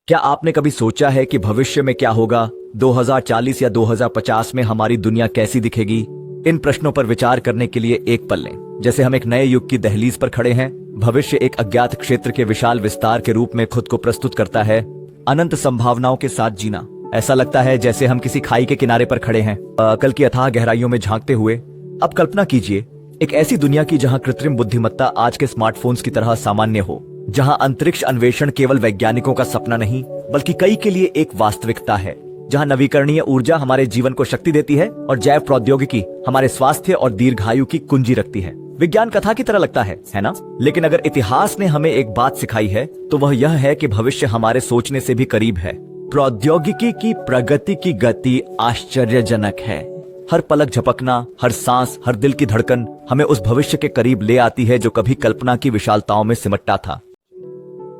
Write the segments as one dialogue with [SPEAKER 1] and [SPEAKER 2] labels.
[SPEAKER 1] क्या आपने कभी सोचा है कि भविष्य में क्या होगा? 2040 या 2050 में हमारी दुनिया कैसी दिखेगी? इन प्रश्नों पर विचार करने के लिए एक पल लें। जैसे हम एक नए युग की दहलीज पर खड़े हैं। भविष्य एक अज्ञात क्षेत्र के विशाल विस्तार के रूप में खुद को प्रस्तुत करता है। अनंत संभावनाओं के साथ जीना, ऐसा लगता है जैसे हम किसी खाई के किनारे पर खड़े हैं, कल की अथाह गहराइयों में झांकते हुए। अब कल्पना कीजिए एक ऐसी दुनिया की जहां कृत्रिम बुद्धिमत्ता आज के स्मार्टफोन्स की तरह सामान्य हो, जहां अंतरिक्ष अन्वेषण केवल वैज्ञानिकों का सपना नहीं बल्कि कई के लिए एक वास्तविकता है, जहां नवीकरणीय ऊर्जा हमारे जीवन को शक्ति देती है और जैव प्रौद्योगिकी हमारे स्वास्थ्य और दीर्घायु की कुंजी रखती है। विज्ञान कथा की तरह लगता है ना? लेकिन अगर इतिहास ने हमें एक बात सिखाई है तो वह यह है कि भविष्य हमारे सोचने से भी करीब है। प्रौद्योगिकी की प्रगति की गति आश्चर्यजनक है। हर पलक झपकना, हर सांस, हर दिल की धड़कन हमें उस भविष्य के करीब ले आती है जो कभी कल्पना की विशालताओं में सिमटा था।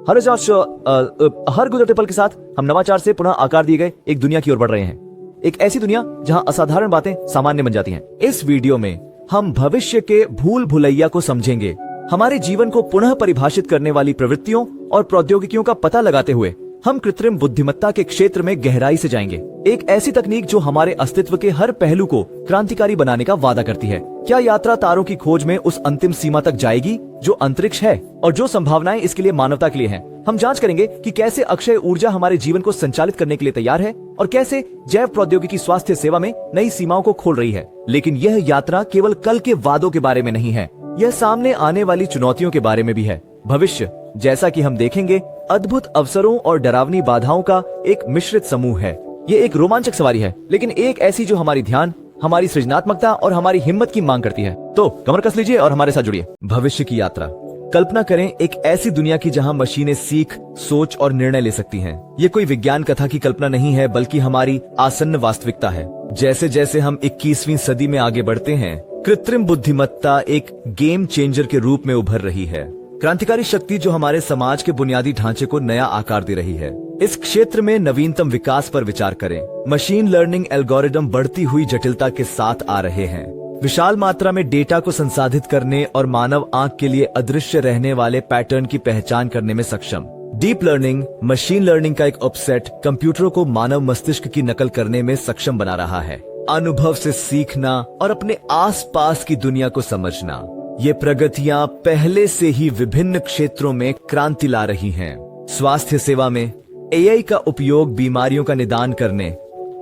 [SPEAKER 1] हर गुजरते पल के साथ हम नवाचार से पुनः आकार दिए गए एक दुनिया की ओर बढ़ रहे हैं। एक ऐसी दुनिया जहां असाधारण बातें सामान्य बन जाती हैं। इस वीडियो में हम भविष्य के भूल भुलैया को समझेंगे, हमारे जीवन को पुनः परिभाषित करने वाली प्रवृत्तियों और प्रौद्योगिकियों का पता लगाते हुए हम कृत्रिम बुद्धिमत्ता के क्षेत्र में गहराई से जाएंगे। एक ऐसी तकनीक जो हमारे अस्तित्व के हर पहलू को क्रांतिकारी बनाने का वादा करती है। क्या यात्रा तारों की खोज में उस अंतिम सीमा तक जाएगी जो अंतरिक्ष है, और जो संभावनाएं इसके लिए मानवता के लिए हैं? हम जांच करेंगे कि कैसे अक्षय ऊर्जा हमारे जीवन को संचालित करने के लिए तैयार है और कैसे जैव प्रौद्योगिकी स्वास्थ्य सेवा में नई सीमाओं को खोल रही है। लेकिन यह यात्रा केवल कल के वादों के बारे में नहीं है, यह सामने आने वाली चुनौतियों के बारे में भी है। भविष्य, जैसा कि हम देखेंगे, अद्भुत अवसरों और डरावनी बाधाओं का एक मिश्रित समूह है। ये एक रोमांचक सवारी है, लेकिन एक ऐसी जो हमारी ध्यान, हमारी सृजनात्मकता और हमारी हिम्मत की मांग करती है। तो कमर कस लीजिए और हमारे साथ जुड़िए। भविष्य की यात्रा। कल्पना करें एक ऐसी दुनिया की जहां मशीनें सीख, सोच और निर्णय ले सकती हैं। ये कोई विज्ञान कथा की कल्पना नहीं है बल्कि हमारी आसन्न वास्तविकता है। जैसे जैसे हम 21वीं सदी में आगे बढ़ते हैं, कृत्रिम बुद्धिमत्ता एक गेम चेंजर के रूप में उभर रही है। क्रांतिकारी शक्ति जो हमारे समाज के बुनियादी ढांचे को नया आकार दे रही है। इस क्षेत्र में नवीनतम विकास पर विचार करें। मशीन लर्निंग एल्गोरिदम बढ़ती हुई जटिलता के साथ आ रहे हैं, विशाल मात्रा में डेटा को संसाधित करने और मानव आंख के लिए अदृश्य रहने वाले पैटर्न की पहचान करने में सक्षम। डीप लर्निंग, मशीन लर्निंग का एक उपसेट कंप्यूटरों को मानव मस्तिष्क की नकल करने में सक्षम बना रहा है। अनुभव से सीखना और अपने आसपास की दुनिया को समझना, ये प्रगतियां पहले से ही विभिन्न क्षेत्रों में क्रांति ला रही हैं। स्वास्थ्य सेवा में एआई का उपयोग बीमारियों का निदान करने,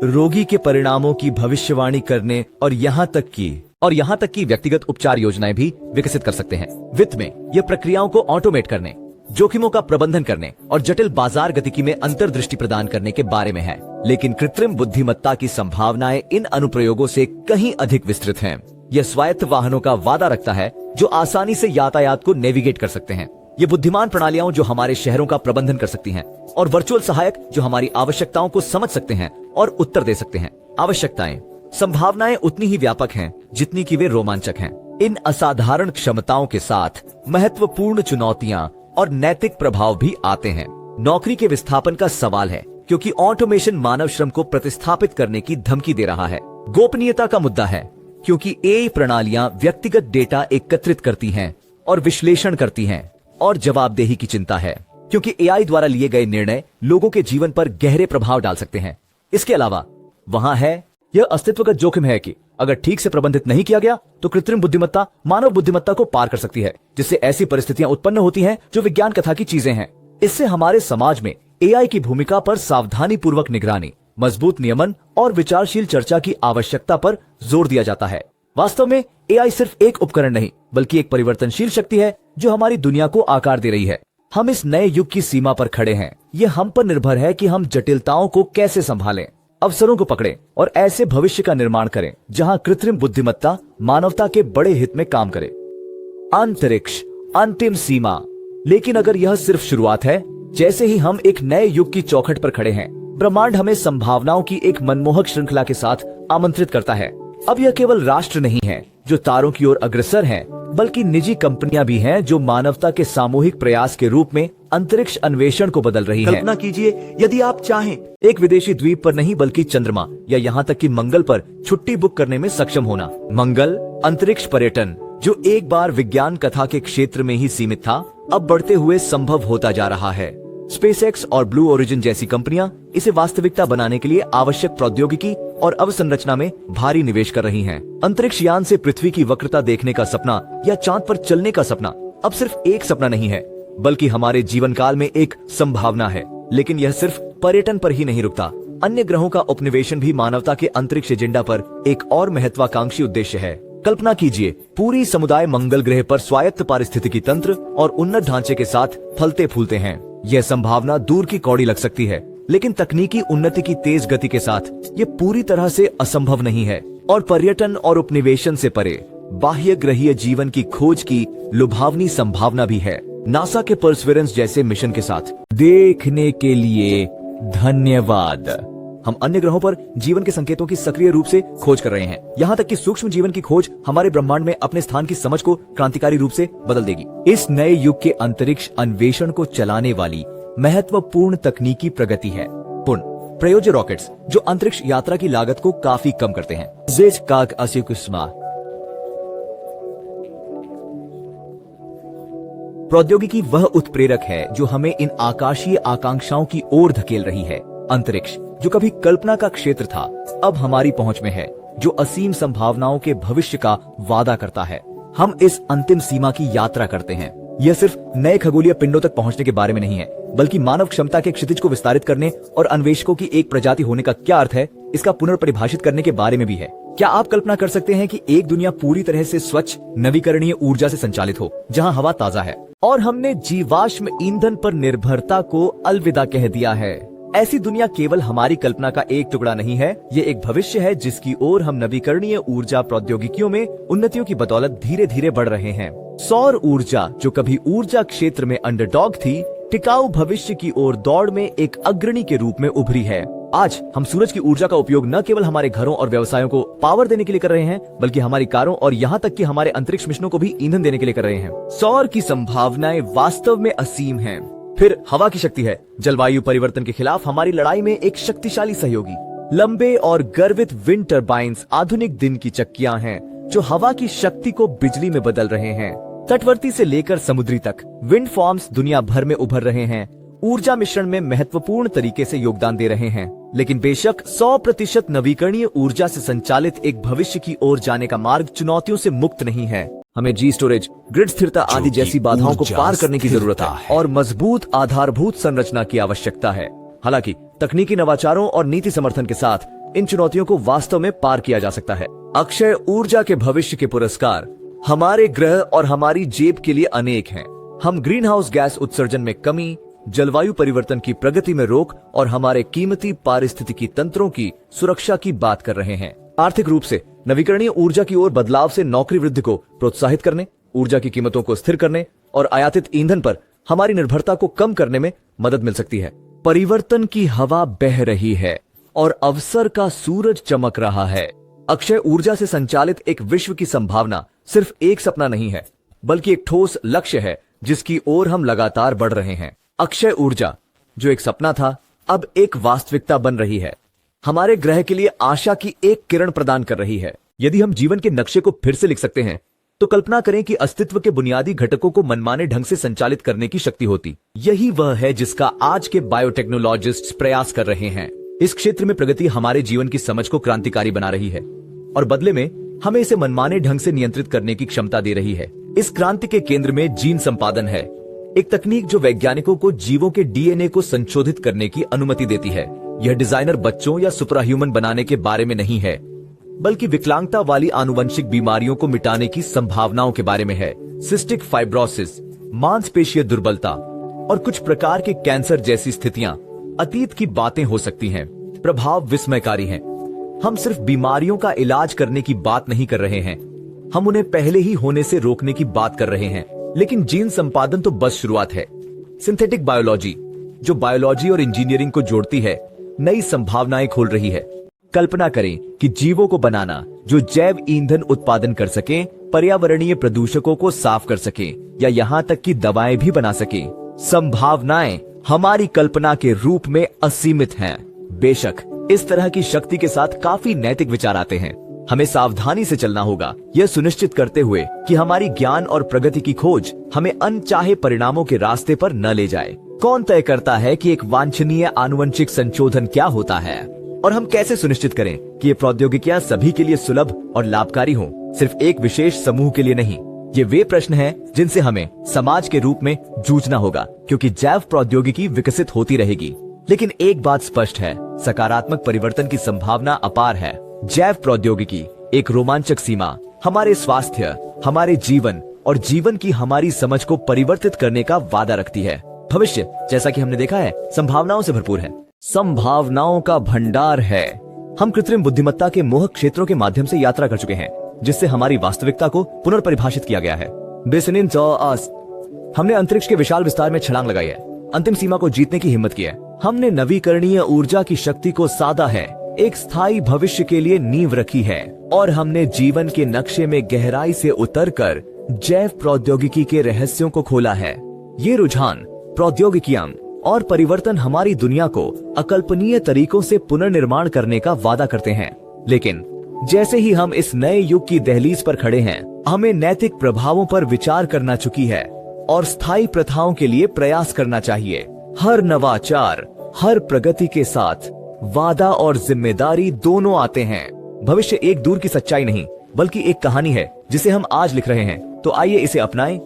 [SPEAKER 1] रोगी के परिणामों की भविष्यवाणी करने और यहाँ तक की व्यक्तिगत उपचार योजनाएं भी विकसित कर सकते हैं। वित्त में ये प्रक्रियाओं को ऑटोमेट करने, जोखिमों का प्रबंधन करने और जटिल बाजार गतिकी में अंतर्दृष्टि प्रदान करने के बारे में है। लेकिन कृत्रिम बुद्धिमत्ता की संभावनाएं इन अनुप्रयोगों से कहीं अधिक विस्तृत हैं। यह स्वायत्त वाहनों का वादा रखता है जो आसानी से यातायात को नेविगेट कर सकते हैं। ये बुद्धिमान प्रणालियां जो हमारे शहरों का प्रबंधन कर सकती हैं, और वर्चुअल सहायक जो हमारी आवश्यकताओं को समझ सकते हैं और उत्तर दे सकते हैं। आवश्यकताएं, संभावनाएं उतनी ही व्यापक हैं जितनी कि वे रोमांचक हैं। इन असाधारण क्षमताओं के साथ महत्वपूर्ण चुनौतियां और नैतिक प्रभाव भी आते हैं। नौकरी के विस्थापन का सवाल है, क्योंकि ऑटोमेशन मानव श्रम को प्रतिस्थापित करने की धमकी दे रहा है। गोपनीयता का मुद्दा है, क्योंकि एआई प्रणालियां व्यक्तिगत डेटा एकत्रित करती हैं और विश्लेषण करती हैं। और जवाबदेही की चिंता है, क्योंकि एआई द्वारा लिए गए निर्णय लोगों के जीवन पर गहरे प्रभाव डाल सकते हैं। इसके अलावा वहां है यह अस्तित्वगत जोखिम है कि अगर ठीक से प्रबंधित नहीं किया गया तो कृत्रिम बुद्धिमत्ता मानव बुद्धिमत्ता को पार कर सकती है, जिससे ऐसी परिस्थितियां उत्पन्न होती हैं जो विज्ञान कथा की चीजें हैं। इससे हमारे समाज में एआई की भूमिका पर सावधानी पूर्वक निगरानी, मजबूत नियमन और विचारशील चर्चा की आवश्यकता पर जोर दिया जाता है। वास्तव में एआई सिर्फ एक उपकरण नहीं बल्कि एक परिवर्तनशील शक्ति है जो हमारी दुनिया को आकार दे रही है। हम इस नए युग की सीमा पर खड़े हैं। यह हम पर निर्भर है कि हम जटिलताओं को कैसे संभालें, अवसरों को पकड़ें और ऐसे भविष्य का निर्माण करें जहां कृत्रिम बुद्धिमत्ता मानवता के बड़े हित में काम करे। अंतरिक्ष, अंतिम सीमा। लेकिन अगर यह सिर्फ शुरुआत है, जैसे ही हम एक नए युग की चौखट पर खड़े हैं, ब्रह्मांड हमें संभावनाओं की एक मनमोहक श्रृंखला के साथ आमंत्रित करता है। अब यह केवल राष्ट्र नहीं है जो तारों की ओर अग्रसर हैं, बल्कि निजी कंपनियां भी हैं जो मानवता के सामूहिक प्रयास के रूप में अंतरिक्ष अन्वेषण को बदल रही हैं। कल्पना कीजिए यदि आप चाहें एक विदेशी द्वीप पर नहीं बल्कि चंद्रमा या यहाँ तक कि मंगल पर छुट्टी बुक करने में सक्षम होना। मंगल अंतरिक्ष पर्यटन, जो एक बार विज्ञान कथा के क्षेत्र में ही सीमित था, अब बढ़ते हुए संभव होता जा रहा है। स्पेसएक्स और ब्लू ओरिजिन जैसी कंपनियां इसे वास्तविकता बनाने के लिए आवश्यक प्रौद्योगिकी और अवसंरचना में भारी निवेश कर रही हैं। अंतरिक्ष यान से पृथ्वी की वक्रता देखने का सपना या चांद पर चलने का सपना अब सिर्फ एक सपना नहीं है, बल्कि हमारे जीवन काल में एक संभावना है। लेकिन यह सिर्फ पर्यटन पर ही नहीं रुकता। अन्य ग्रहों का उपनिवेशन भी मानवता के अंतरिक्ष एजेंडा पर एक और महत्वाकांक्षी उद्देश्य है। कल्पना कीजिए, पूरी समुदाय मंगल ग्रह पर स्वायत्त पारिस्थितिकी तंत्र और उन्नत ढांचे के साथ फलते फूलते हैं। यह संभावना दूर की कौड़ी लग सकती है, लेकिन तकनीकी उन्नति की तेज गति के साथ ये पूरी तरह से असंभव नहीं है। और पर्यटन और उपनिवेशन से परे बाह्य ग्रहीय जीवन की खोज की लुभावनी संभावना भी है। नासा के परसिवरेंस जैसे मिशन के साथ देखने के लिए धन्यवाद। हम अन्य ग्रहों पर जीवन के संकेतों की सक्रिय रूप से खोज कर रहे हैं। यहाँ तक कि सूक्ष्म जीवन की खोज हमारे ब्रह्मांड में अपने स्थान की समझ को क्रांतिकारी रूप से बदल देगी। इस नए युग के अंतरिक्ष अन्वेषण को चलाने वाली महत्वपूर्ण तकनीकी प्रगति है प्रयोज्य रॉकेट्स, जो अंतरिक्ष यात्रा की लागत को काफी कम करते हैं। प्रौद्योगिकी वह उत्प्रेरक है जो हमें इन आकाशीय आकांक्षाओं की ओर धकेल रही है। अंतरिक्ष, जो कभी कल्पना का क्षेत्र था, अब हमारी पहुंच में है, जो असीम संभावनाओं के भविष्य का वादा करता है। हम इस अंतिम सीमा की यात्रा करते हैं। यह सिर्फ नए खगोलीय पिंडों तक पहुंचने के बारे में नहीं है, बल्कि मानव क्षमता के क्षितिज को विस्तारित करने और अन्वेषकों की एक प्रजाति होने का क्या अर्थ है, इसका पुनर्परिभाषित करने के बारे में भी है। क्या आप कल्पना कर सकते हैं कि एक दुनिया पूरी तरह से स्वच्छ नवीकरणीय ऊर्जा से संचालित हो, जहां हवा ताजा है और हमने जीवाश्म ईंधन पर निर्भरता को अलविदा कह दिया है? ऐसी दुनिया केवल हमारी कल्पना का एक टुकड़ा नहीं है, ये एक भविष्य है जिसकी ओर हम नवीकरणीय ऊर्जा प्रौद्योगिकियों में उन्नतियों की बदौलत धीरे धीरे बढ़ रहे हैं। सौर ऊर्जा, जो कभी ऊर्जा क्षेत्र में अंडरडॉग थी, टिकाऊ भविष्य की ओर दौड़ में एक अग्रणी के रूप में उभरी है। आज हम सूरज की ऊर्जा का उपयोग न केवल हमारे घरों और व्यवसायों को पावर देने के लिए कर रहे हैं, बल्कि हमारी कारों और यहाँ तक कि हमारे अंतरिक्ष मिशनों को भी ईंधन देने के लिए कर रहे हैं। सौर की संभावनाएं वास्तव में असीम हैं। फिर हवा की शक्ति है, जलवायु परिवर्तन के खिलाफ हमारी लड़ाई में एक शक्तिशाली सहयोगी। लंबे और गर्वित विंड टर्बाइन्स आधुनिक दिन की चक्कियां हैं, जो हवा की शक्ति को बिजली में बदल रहे हैं। तटवर्ती से लेकर समुद्री तक विंड फार्म्स दुनिया भर में उभर रहे हैं, ऊर्जा मिश्रण में महत्वपूर्ण तरीके से योगदान दे रहे हैं। लेकिन बेशक 100% नवीकरणीय ऊर्जा से संचालित एक भविष्य की ओर जाने का मार्ग चुनौतियों से मुक्त नहीं है। हमें जी स्टोरेज, ग्रिड स्थिरता आदि जैसी बाधाओं को पार करने की जरूरत है और मजबूत आधारभूत संरचना की आवश्यकता है। हालांकि तकनीकी नवाचारों और नीति समर्थन के साथ इन चुनौतियों को वास्तव में पार किया जा सकता है। अक्षय ऊर्जा के भविष्य के पुरस्कार हमारे ग्रह और हमारी जेब के लिए अनेक हैं। हम ग्रीन हाउस गैस उत्सर्जन में कमी, जलवायु परिवर्तन की प्रगति में रोक और हमारे कीमती पारिस्थितिकी तंत्रों की सुरक्षा की बात कर रहे हैं। आर्थिक रूप से नवीकरणीय ऊर्जा की ओर बदलाव से नौकरी वृद्धि को प्रोत्साहित करने, ऊर्जा की कीमतों को स्थिर करने और आयातित ईंधन पर हमारी निर्भरता को कम करने में मदद मिल सकती है। परिवर्तन की हवा बह रही है और अवसर का सूरज चमक रहा है। अक्षय ऊर्जा से संचालित एक विश्व की संभावना सिर्फ एक सपना नहीं है, बल्कि एक ठोस लक्ष्य है जिसकी ओर हम लगातार बढ़ रहे हैं। अक्षय ऊर्जा, जो एक सपना था, अब एक वास्तविकता बन रही है। हमारे ग्रह के लिए आशा की एक किरण प्रदान कर रही है। यदि हम जीवन के नक्शे को फिर से लिख सकते हैं, तो कल्पना करें कि अस्तित्व के बुनियादी घटकों को मनमाने ढंग से संचालित करने की शक्ति होती। यही वह है जिसका आज के बायोटेक्नोलॉजिस्ट्स प्रयास कर रहे हैं। इस क्षेत्र में प्रगति हमारे जीवन की समझ को क्रांतिकारी बना रही है और बदले में हमें इसे मनमाने ढंग से नियंत्रित करने की क्षमता दे रही है। इस क्रांति के केंद्र में जीन संपादन है, एक तकनीक जो वैज्ञानिकों को जीवों के डीएनए को संशोधित करने की अनुमति देती है। यह डिजाइनर बच्चों या सुपरह्यूमन बनाने के बारे में नहीं है, बल्कि विकलांगता वाली आनुवंशिक बीमारियों को मिटाने की संभावनाओं के बारे में है। सिस्टिक फाइब्रोसिस, मांसपेशीय दुर्बलता और कुछ प्रकार के कैंसर जैसी स्थितियां अतीत की बातें हो सकती हैं। प्रभाव विस्मयकारी हैं। हम सिर्फ बीमारियों का इलाज करने की बात नहीं कर रहे हैं, हम उन्हें पहले ही होने से रोकने की बात कर रहे हैं। लेकिन जीन संपादन तो बस शुरुआत है। सिंथेटिक बायोलॉजी, जो बायोलॉजी और इंजीनियरिंग को जोड़ती है, नई संभावनाएं खोल रही है। कल्पना करें कि जीवों को बनाना जो जैव ईंधन उत्पादन कर सके, पर्यावरणीय प्रदूषकों को साफ कर सके या यहाँ तक कि दवाएं भी बना सके। संभावनाएं हमारी कल्पना के रूप में असीमित हैं। बेशक इस तरह की शक्ति के साथ काफी नैतिक विचार आते हैं। हमें सावधानी से चलना होगा, यह सुनिश्चित करते हुए कि हमारी ज्ञान और प्रगति की खोज हमें अनचाहे परिणामों के रास्ते पर न ले जाए। कौन तय करता है कि एक वांछनीय आनुवंशिक संशोधन क्या होता है, और हम कैसे सुनिश्चित करें कि ये प्रौद्योगिकियां सभी के लिए सुलभ और लाभकारी हों, सिर्फ एक विशेष समूह के लिए नहीं। ये वे प्रश्न हैं जिनसे हमें समाज के रूप में जूझना होगा, क्योंकि जैव प्रौद्योगिकी विकसित होती रहेगी। लेकिन एक बात स्पष्ट है, सकारात्मक परिवर्तन की संभावना अपार है। जैव प्रौद्योगिकी एक रोमांचक सीमा हमारे स्वास्थ्य, हमारे जीवन और जीवन की हमारी समझ को परिवर्तित करने का वादा रखती है। भविष्य, जैसा कि हमने देखा है, संभावनाओं से भरपूर है, संभावनाओं का भंडार है। हम कृत्रिम बुद्धिमत्ता के मोहक क्षेत्रों के माध्यम से यात्रा कर चुके हैं, जिससे हमारी वास्तविकता को पुनर्परिभाषित किया गया है। हमने अंतरिक्ष के विशाल विस्तार में छलांग लगाई है, अंतिम सीमा को जीतने की हिम्मत की है। हमने नवीकरणीय ऊर्जा की शक्ति को साधा है, एक स्थायी भविष्य के लिए नींव रखी है, और हमने जीवन के नक्शे में गहराई से उतरकर जैव प्रौद्योगिकी के रहस्यों को खोला है। ये रुझान, प्रौद्योगिकियां और परिवर्तन हमारी दुनिया को अकल्पनीय तरीकों से पुनर्निर्माण करने का वादा करते हैं। लेकिन जैसे ही हम इस नए युग की दहलीज पर खड़े हैं, हमें नैतिक प्रभावों पर विचार करना चुकी है और स्थायी प्रथाओं के लिए प्रयास करना चाहिए। हर नवाचार, हर प्रगति के साथ वादा और जिम्मेदारी दोनों आते हैं। भविष्य एक दूर की सच्चाई नहीं, बल्कि एक कहानी है जिसे हम आज लिख रहे हैं। तो आइए इसे अपनाएं